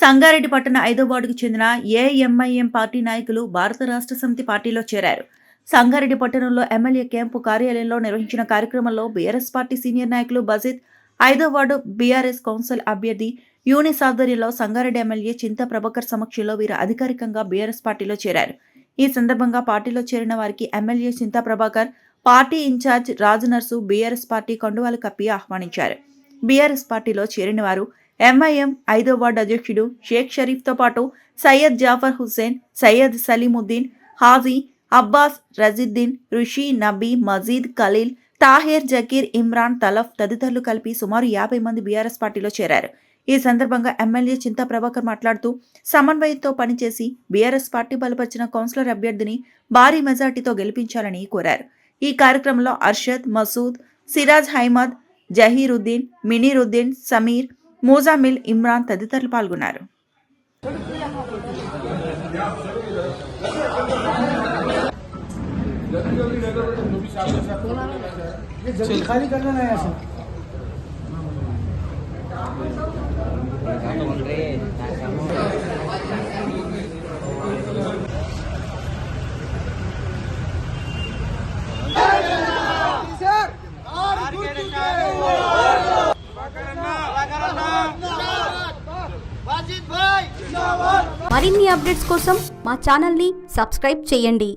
సంగారెడ్డి పట్టణ 5వ వార్డుకు చెందిన ఏఎంఐఎం పార్టీ నాయకులు భారత రాష్ట్ర సమితి పార్టీలో చేరారు. సంగారెడ్డి పట్టణంలో ఎమ్మెల్యే క్యాంపు కార్యాలయంలో నిర్వహించిన కార్యక్రమంలో బీఆర్ఎస్ పార్టీ సీనియర్ నాయకులు బజీద్, 5వ వార్డు బీఆర్ఎస్ కౌన్సిల్ అభ్యర్థి యూనిస్ ఆధ్వర్యంలో సంగారెడ్డి ఎమ్మెల్యే చింతా ప్రభాకర్ సమక్షంలో వీరు అధికారికంగా బీఆర్ఎస్ పార్టీలో చేరారు. ఈ సందర్భంగా పార్టీలో చేరిన వారికి MLA Chinta Prabhakar, party incharge రాజు నర్సు బీఆర్ఎస్ పార్టీ కండువాలు కప్పి ఆహ్వానించారు. బీఆర్ఎస్ పార్టీలో చేరిన వారు ఎంఐఎం 5వ వార్డు అధ్యక్షుడు షేక్ షరీఫ్తో పాటు సయ్యద్ జాఫర్ హుస్సేన్, సయ్యద్ సలీముద్దీన్, హాజీ అబ్బాస్, రజీద్దీన్, రుషి, నబీ, మజీద్, ఖలీల్, తాహేర్, జకీర్, ఇమ్రాన్, తలఫ్ తదితరులు కలిపి సుమారు 50 మంది బీఆర్ఎస్ పార్టీలో చేరారు. ఈ సందర్భంగా ఎమ్మెల్యే చింతా ప్రభాకర్ మాట్లాడుతూ సమన్వయంతో పనిచేసి బీఆర్ఎస్ పార్టీ బలపరిచిన కౌన్సిలర్ అభ్యర్థిని భారీ మెజార్టీతో గెలిపించాలని కోరారు. ఈ కార్యక్రమంలో అర్షద్, మసూద్, సిరాజ్ అహ్మద్, జహీరుద్దీన్, మినీరుద్దీన్, సమీర్, మూజామిల్, ఇమ్రాన్ తదితరులు పాల్గొన్నారు. మరిన్ని అప్డేట్స్ కోసం మా ఛానల్ని సబ్స్క్రైబ్ చేయండి.